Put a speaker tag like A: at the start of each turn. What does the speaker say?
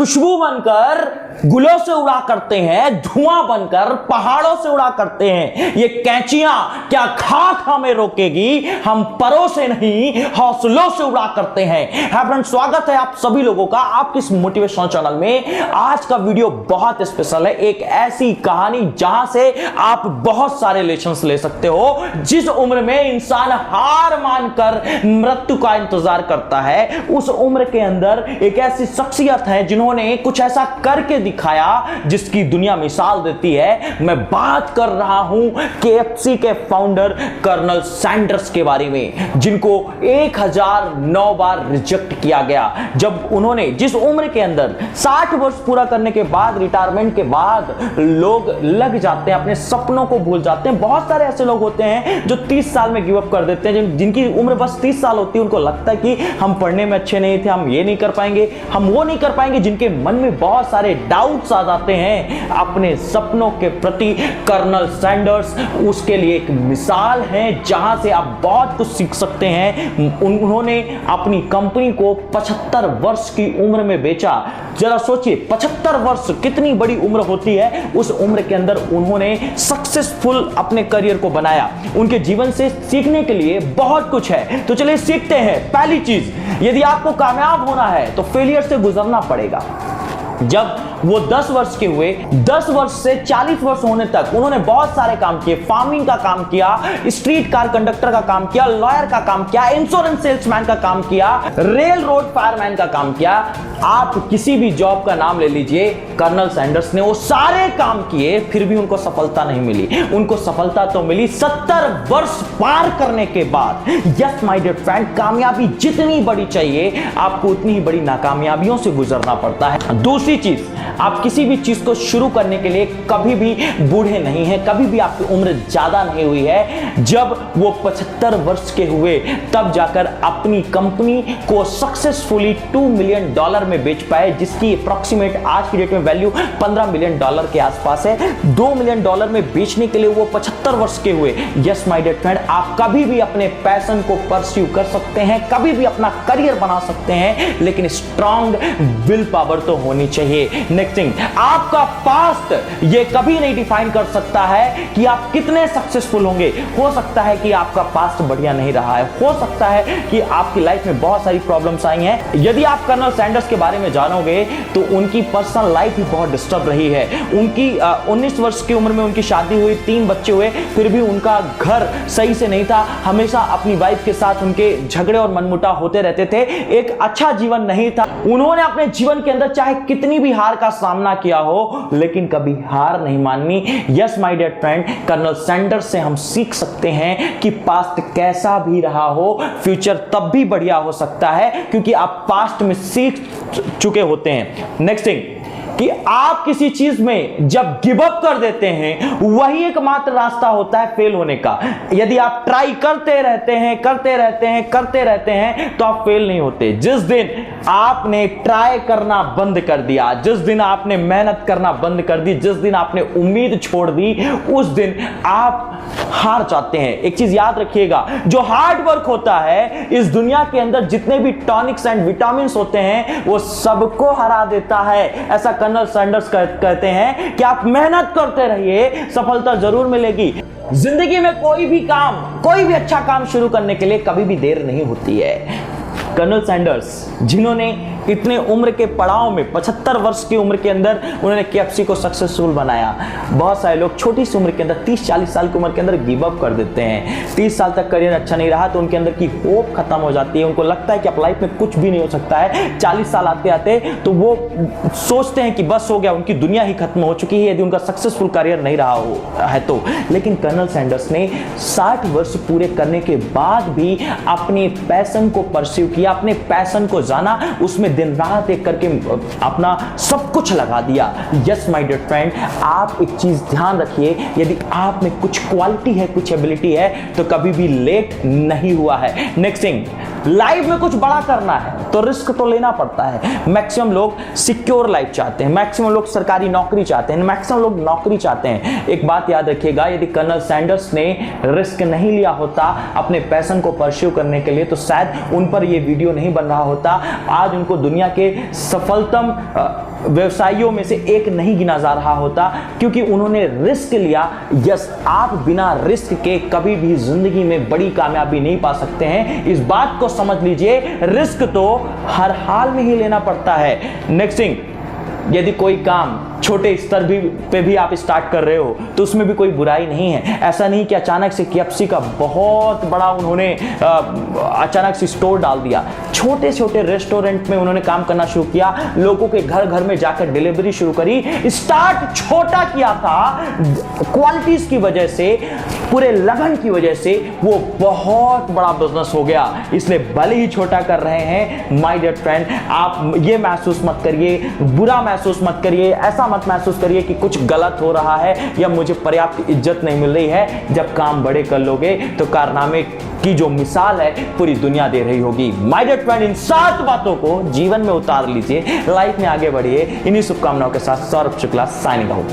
A: खुशबू बनकर गुलों से उड़ा करते हैं, धुआं बनकर पहाड़ों से उड़ा करते हैं। ये कैंचियां क्या खाक हमें रोकेगी, हम परों से नहीं हौसलों से उड़ा करते हैं। हाय फ्रेंड्स, स्वागत है आप सभी लोगों का आपके इस मोटिवेशनल चैनल में। आज का वीडियो बहुत स्पेशल है, एक ऐसी कहानी जहां से आप बहुत सारे लेसन्स ले सकते हो। जिस उम्र में इंसान हार मानकर मृत्यु का इंतजार करता है, उस उम्र के अंदर एक ऐसी शख्सियत है जिन्होंने कुछ ऐसा करके दिखाया जिसकी दुनिया मिसाल देती है। मैं बात कर रहा हूं KFC के फाउंडर कर्नल सैंडर्स के बारे में, जिनको 1009 बार रिजेक्ट किया गया। जब उन्होंने जिस उम्र के अंदर 60 वर्ष पूरा करने के बाद, रिटायरमेंट के बाद लोग लग जाते हैं, अपने सपनों को भूल जाते हैं। बहुत सारे ऐसे लोग होते हैं जो 30 साल में गिव अप कर देते हैं, जिनकी उम्र बस 30 साल होती है। उनको लगता है कि हम पढ़ने में अच्छे नहीं थे, हम ये नहीं कर पाएंगे, हम वो नहीं कर पाएंगे। जिनके मन में बहुत सारे डाउट्स आ जाते हैं अपने सपनों के प्रति, कर्नल सैंडर्स उसके लिए एक मिसाल है जहां से आप बहुत कुछ सीख सकते हैं। उन्होंने अपनी कंपनी को 75 वर्ष की उम्र में बेचा। जरा सोचिए, 75 वर्ष कितनी बड़ी उम्र होती है। उस उम्र के अंदर उन्होंने सक्सेसफुल अपने करियर को बनाया। उनके जीवन से सीखने के लिए बहुत कुछ है, तो चलिए सीखते हैं। पहली चीज, यदि आपको कामयाब होना है तो फेलियर से गुजरना पड़ेगा। जब वो 10 वर्ष के हुए, 10 वर्ष से 40 वर्ष होने तक उन्होंने बहुत सारे काम किए। फार्मिंग का काम किया, स्ट्रीट कार कंडक्टर का काम किया, लॉयर का काम किया, इंश्योरेंस सेल्समैन का काम किया, रेल रोड फायरमैन का काम किया। आप किसी भी जॉब का नाम ले लीजिए, कर्नल सैंडर्स ने वो सारे काम किए, फिर भी उनको सफलता नहीं मिली। उनको सफलता तो मिली 70 वर्ष पार करने के बाद। यस माय डियर फ्रेंड, कामयाबी जितनी बड़ी चाहिए, आपको उतनी ही बड़ी नाकामयाबियों से गुजरना पड़ता है। दूसरी चीज, आप किसी भी चीज को शुरू करने के लिए कभी भी बूढ़े नहीं हैं, कभी भी आपकी उम्र ज्यादा नहीं हुई है। जब वो 75 वर्ष के हुए, तब जाकर अपनी कंपनी को सक्सेसफुली $2 मिलियन में बेच पाए, जिसकी अप्रॉक्सीमेट आज की डेट में वैल्यू $15 मिलियन के आसपास है। $2 मिलियन में बेचने के लिए वो 75 वर्ष के हुए। यस माय डियर फ्रेंड, आप कभी भी अपने पैशन को परस्यू कर सकते हैं, कभी भी अपना करियर बना सकते हैं, लेकिन स्ट्रॉन्ग विल पावर तो होनी चाहिए। नेक्स्ट थिंग, आपका पास्ट ये कभी नहीं डिफाइन कर सकता है कि आप कितने सक्सेसफुल होंगे। हो सकता है कि आपका पास्ट बढ़िया नहीं रहा है, हो सकता है कि आपकी लाइफ में बहुत सारी प्रॉब्लम्स आई हैं। यदि आप कर्नल सैंडर्स के बारे में जानोगे तो उनकी पर्सनल लाइफ भी बहुत डिस्टर्ब रही है। उनकी 19 वर्ष की उम्र में उनकी शादी हुई, 3 बच्चे हुए, फिर भी उनका घर सही से नहीं था। हमेशा अपनी वाइफ के साथ उनके झगड़े और मनमुटाव होते रहते थे। एक अच्छा जीवन नहीं था। उन्होंने अपने जीवन के अंदर चाहे कितनी भी हार का सामना किया हो, लेकिन कभी हार नहीं माननी। Yes my dear friend, Colonel Sanders से हम सीख सकते हैं कि पास्ट कैसा भी रहा हो, फ्यूचर तब भी बढ़िया हो सकता है, क्योंकि आप पास्ट में सीख चुके होते हैं। नेक्स्ट थिंग, कि आप किसी चीज में जब गिव अप कर देते हैं, वही एकमात्र रास्ता होता है फेल होने का। यदि आप ट्राई करते रहते हैं तो आप फेल नहीं होते। जिस दिन आपने ट्राई करना बंद कर दिया, जिस दिन आपने मेहनत करना बंद कर दी, जिस दिन आपने उम्मीद छोड़ दी, उस दिन आप हार जाते हैं। एक चीज याद रखिएगा, जो हार्ड वर्क होता है, इस दुनिया के अंदर जितने भी टॉनिक्स एंड विटामिन होते हैं, वो सबको हरा देता है। ऐसा कर्नल सैंडर्स कहते हैं कि आप मेहनत करते रहिए, सफलता जरूर मिलेगी। जिंदगी में कोई भी अच्छा काम शुरू करने के लिए कभी भी देर नहीं होती है। कर्नल सैंडर्स, जिन्होंने इतने उम्र के पड़ाव में 75 वर्ष की उम्र के अंदर उन्होंने KFC को सक्सेसफुल बनाया। बहुत सारे लोग छोटी सी उम्र के अंदर, 30-40 साल की उम्र के अंदर गिव अप कर देते हैं। 30 साल तक करियर अच्छा नहीं रहा तो उनके अंदर की होप खत्म हो जाती है। उनको लगता है कि अब लाइफ में कुछ भी नहीं हो सकता है। 40 साल आते आते तो वो सोचते हैं कि बस हो गया, उनकी दुनिया ही खत्म हो चुकी है, यदि उनका सक्सेसफुल करियर नहीं रहा है तो। लेकिन कर्नल सैंडर्स ने 60 वर्ष पूरे करने के बाद भी अपने पैशन को परस्यू किया, अपने पैशन को जाना, उसमें दिन रात एक करके अपना सब कुछ लगा दिया। यस माय डियर फ्रेंड, आप एक चीज ध्यान रखिए, यदि आप में कुछ क्वालिटी है, कुछ एबिलिटी है, तो कभी भी लेट नहीं हुआ है। नेक्स्ट थिंग, लाइफ में कुछ बड़ा करना है तो रिस्क तो लेना पड़ता है। मैक्सिमम लोग सिक्योर लाइफ चाहते हैं, मैक्सिमम लोग सरकारी नौकरी चाहते हैं, मैक्सिमम लोग नौकरी चाहते हैं। एक बात याद रखिएगा, यदि कर्नल सैंडर्स ने रिस्क नहीं लिया होता अपने पैशन को परस्यू करने के लिए तो शायद उन पर यह वीडियो नहीं बन रहा होता। आज उनको दुनिया के सफलतम व्यवसायियों में से एक नहीं गिना जा रहा होता, क्योंकि उन्होंने रिस्क लिया। यस, आप बिना रिस्क के कभी भी जिंदगी में बड़ी कामयाबी नहीं पा सकते हैं, इस बात को समझ लीजिए। रिस्क तो हर हाल में ही लेना पड़ता है। नेक्स्ट थिंग, यदि कोई काम छोटे स्तर पे भी आप स्टार्ट कर रहे हो तो उसमें भी कोई बुराई नहीं है। ऐसा नहीं कि अचानक से KFC का बहुत बड़ा उन्होंने अचानक से स्टोर डाल दिया। छोटे छोटे रेस्टोरेंट में उन्होंने काम करना शुरू किया, लोगों के घर घर में जाकर डिलीवरी शुरू करी। स्टार्ट छोटा किया था, क्वालिटीज की वजह से, पूरे लगन की वजह से वो बहुत बड़ा बिजनेस हो गया। इसलिए भले ही छोटा कर रहे हैं माय डियर फ्रेंड, आप ये महसूस मत करिए, बुरा महसूस मत करिए, ऐसा मत महसूस करिए कि कुछ गलत हो रहा है या मुझे पर्याप्त इज्जत नहीं मिल रही है। जब काम बड़े कर लोगे तो कारनामे की जो मिसाल है पूरी दुनिया दे रही होगी। माय डियर फ्रेंड, इन 7 बातों को जीवन में उतार लीजिए, लाइफ में आगे बढ़िए। इन्हीं शुभकामनाओं के साथ सौरभ शुक्ला साइनिंग आउट।